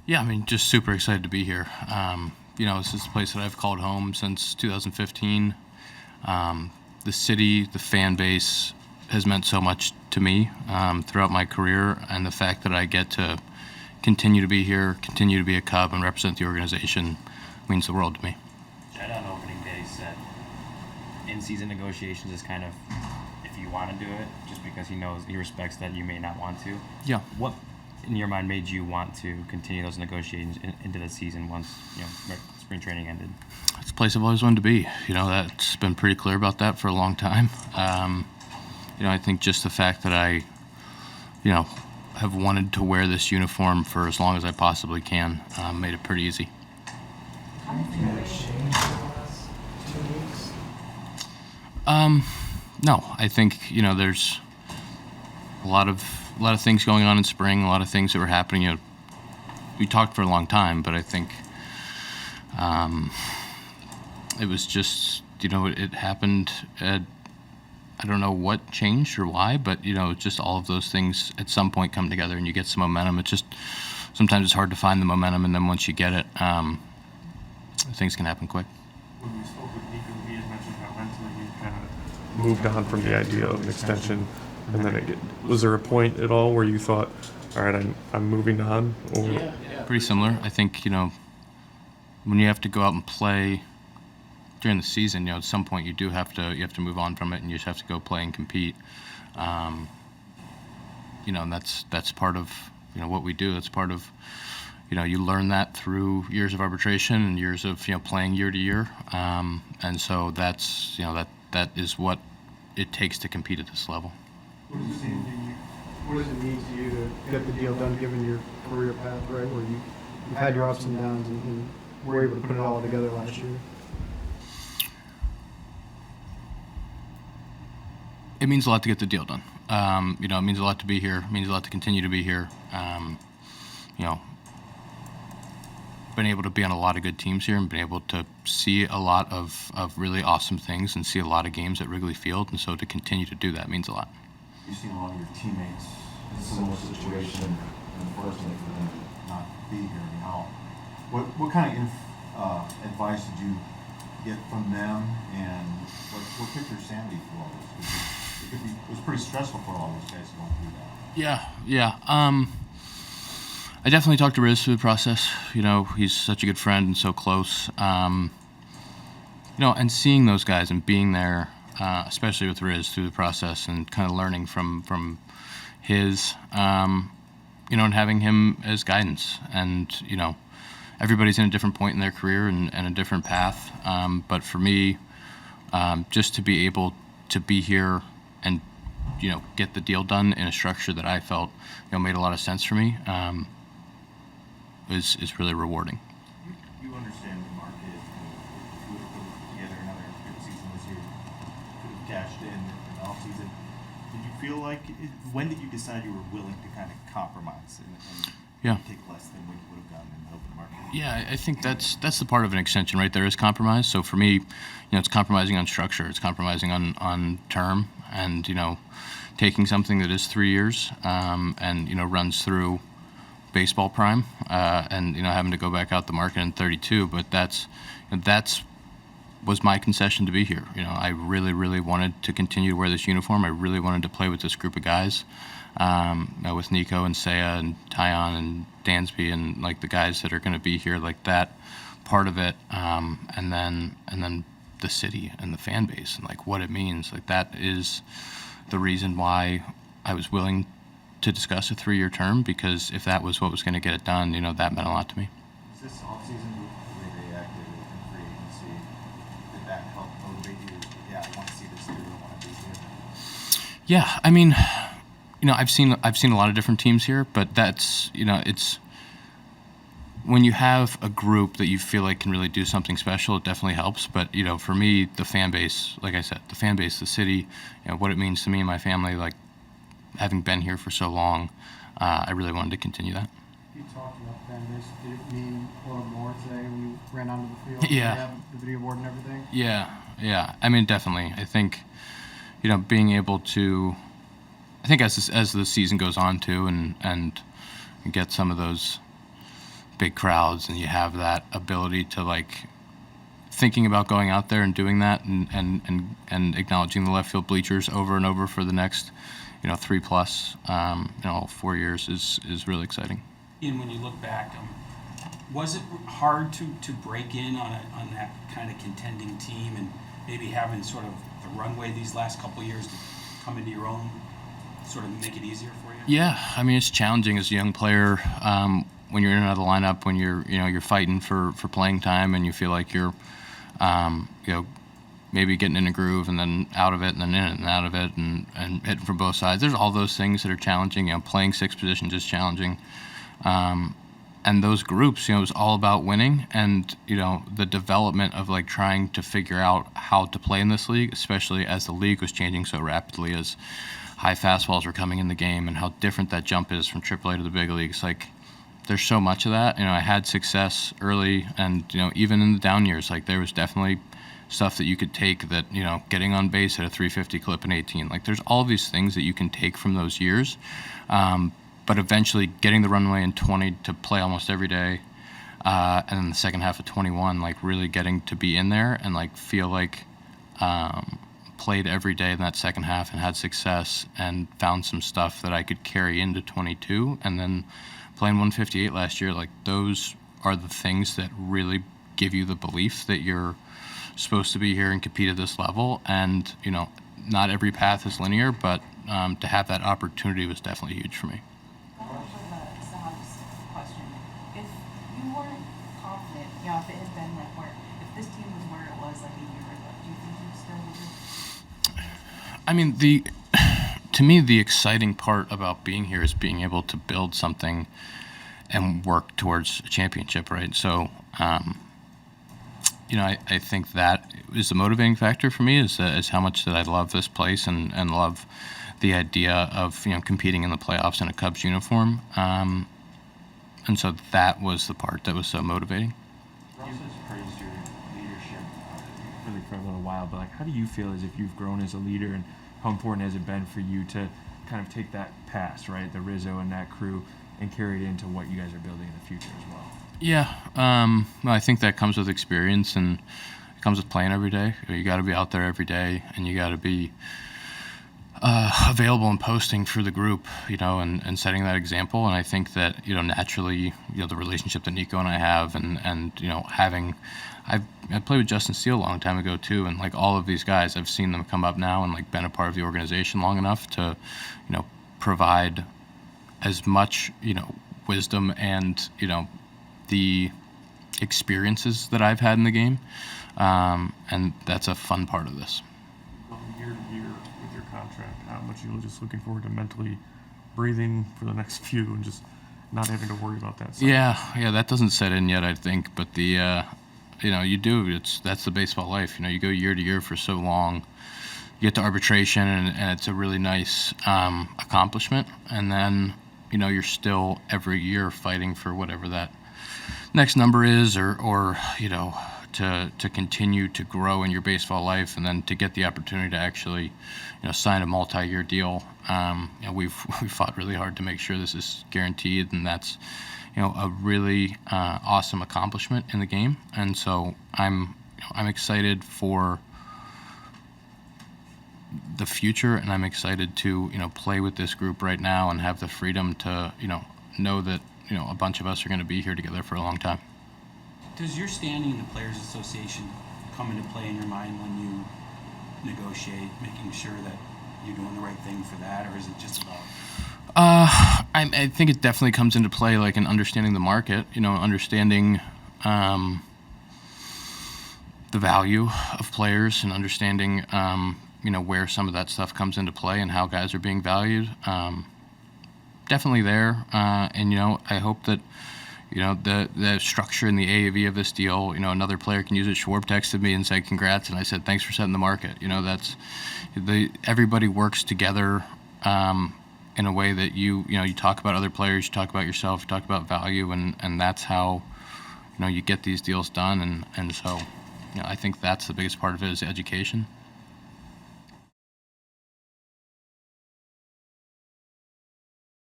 Yeah, I mean, just super excited to be here. This is a place that I've called home since 2015. The city, the fan base has meant so much to me throughout my career, and the fact that I get to continue to be here, continue to be a Cub, and represent the organization means the world to me. Jed on opening day said in-season negotiations is kind of if you want to do it, just because he respects that you may not want to. Yeah. What in your mind made you want to continue those negotiations into the season once spring training ended? It's a place I've always wanted to be. That's been pretty clear about that for a long time. I think just the fact that I, have wanted to wear this uniform for as long as I possibly can made it pretty easy. Anything that changed in the last 2 weeks? No, I think there's a lot of things going on in spring, a lot of things that were happening. We talked for a long time, but I think it was just it happened. I don't know what changed or why, but just all of those things at some point come together and you get some momentum. It's just sometimes it's hard to find the momentum, and then once you get it, things can happen quick. When we spoke with Nico, he had mentioned how mentally he kind of moved on from the idea of an extension, and then was there a point at all where you thought, all right, I'm moving on? Or? Yeah. Pretty similar. I think when you have to go out and play during the season, at some point you have to move on from it, and you just have to go play and compete. And that's part of what we do. That's part of you learn that through years of arbitration and years of playing year to year, and so that's that is what it takes to compete at this level. What does it mean to you to get the deal done, given your career path, right, where you've had your ups and downs and were able to put it all together last year? It means a lot to get the deal done. It means a lot to be here. It means a lot to continue to be here. Been able to be on a lot of good teams here and been able to see a lot of really awesome things and see a lot of games at Wrigley Field, and so to continue to do that means a lot. You've seen a lot of your teammates in a similar situation, unfortunately for them to not be here. What kind of advice did you get from them, and what kept your sanity through all this? It was pretty stressful for all those guys going through that. Yeah. I definitely talked to Riz through the process. He's such a good friend and so close. And seeing those guys and being there, especially with Riz through the process, and kind of learning from his, and having him as guidance. And everybody's in a different point in their career and a different path. But for me, just to be able to be here and get the deal done in a structure that I felt made a lot of sense for me is really rewarding. You understand the market. If you would have put together another good season this year, could have cashed in the off season. Did you feel like when did you decide you were willing to kind of compromise and take less than what you would have gotten in the open market? Yeah, I think that's the part of an extension, right? There is compromise. So for me, it's compromising on structure, it's compromising on term, and taking something that is 3 years and runs through baseball prime, and having to go back out the market in 32. But that's was my concession to be here. I really, really wanted to continue to wear this uniform. I really wanted to play with this group of guys, with Nico and Seiya and Tyon and Dansby and like the guys that are going to be here, like that part of it, and then the city and the fan base and like what it means. Like that is the reason why I was willing to discuss a 3-year term, because if that was what was going to get it done, that meant a lot to me. Is this offseason, the way they acted in free agency, did that help motivate you? Yeah, I want to see this through. I want to be here. Yeah, I mean, I've seen a lot of different teams here, but that's it's when you have a group that you feel like can really do something special, it definitely helps. But for me, the fan base, like I said, the fan base, the city, what it means to me and my family, like having been here for so long, I really wanted to continue that. You talked about fan base. Did it mean a little more today when you ran onto the field? Yeah. You have the video board and everything? Yeah. I mean, definitely. I think, being able to, I think as the season goes on too, and get some of those big crowds, and you have that ability to like thinking about going out there and doing that, and acknowledging the left field bleachers over and over for the next 3+ 4 years is really exciting. Ian, when you look back, was it hard to break in on that kind of contending team, and maybe having sort of the runway these last couple of years to come into your own, sort of make it easier for you? Yeah, I mean, it's challenging as a young player when you're in and out of the lineup, when you're fighting for playing time, and you feel like you're maybe getting in a groove and then out of it, and then in and out of it, and hitting from both sides. There's all those things that are challenging. Playing 6 positions is challenging. And those groups, it was all about winning, and the development of like trying to figure out how to play in this league, especially as the league was changing so rapidly, as high fastballs were coming in the game, and how different that jump is from AAA to the big leagues. Like, there's so much of that. I had success early, and even in the down years, like there was definitely stuff that you could take, that getting on base at a 350 clip in 18. Like, there's all of these things that you can take from those years. But eventually getting the runway in 20 to play almost every day, and then the second half of 21, like really getting to be in there and like feel like played every day in that second half and had success, and found some stuff that I could carry into 22, and then playing 158 last year. Like, those are the things that really give you the belief that you're supposed to be here and compete at this level. And not every path is linear, but to have that opportunity was definitely huge for me. Question. If you weren't confident, if it had been like if this team was where it was like a year ago, do you think you'd still be here? I mean, to me, the exciting part about being here is being able to build something and work towards a championship, right? So, I think that is the motivating factor for me, is how much that I love this place and love the idea of competing in the playoffs in a Cubs uniform, and so that was the part that was so motivating. Ross has praised your leadership really for a little while, but like, how do you feel as if you've grown as a leader, and how important has it been for you to kind of take that past, right, the Rizzo and that crew, and carry it into what you guys are building in the future as well? Yeah, I think that comes with experience, and it comes with playing every day. You got to be out there every day, and you got to be available and posting for the group, and setting that example. And I think that, naturally, the relationship that Nico and I have, and I played with Justin Steele a long time ago too, and like all of these guys, I've seen them come up now and like been a part of the organization long enough to, provide as much, wisdom and, the experiences that I've had in the game. And that's a fun part of this. Year to year with your contract, how much you're just looking forward to mentally breathing for the next few and just not having to worry about that stuff? Yeah, that doesn't set in yet, I think. But you do. That's the baseball life. You go year to year for so long. You get to arbitration, and it's a really nice accomplishment. And then, you're still every year fighting for whatever that next number is, or to continue to grow in your baseball life, and then to get the opportunity to actually, sign a multi-year deal. We've fought really hard to make sure this is guaranteed, and that's, a really awesome accomplishment in the game. And so I'm excited for the future, and I'm excited to play with this group right now and have the freedom to know that a bunch of us are going to be here together for a long time. Does your standing in the Players Association come into play in your mind when you negotiate, making sure that you're doing the right thing for that, or is it just about? I think it definitely comes into play, like in understanding the market, understanding the value of players, and understanding where some of that stuff comes into play and how guys are being valued. Definitely there, and I hope that the structure and the AAV of this deal, another player can use it. Schwarb texted me and said congrats, and I said thanks for setting the market. That's everybody works together in a way that you talk about other players, you talk about yourself, you talk about value, and that's how you get these deals done. And so I think that's the biggest part of it, is education.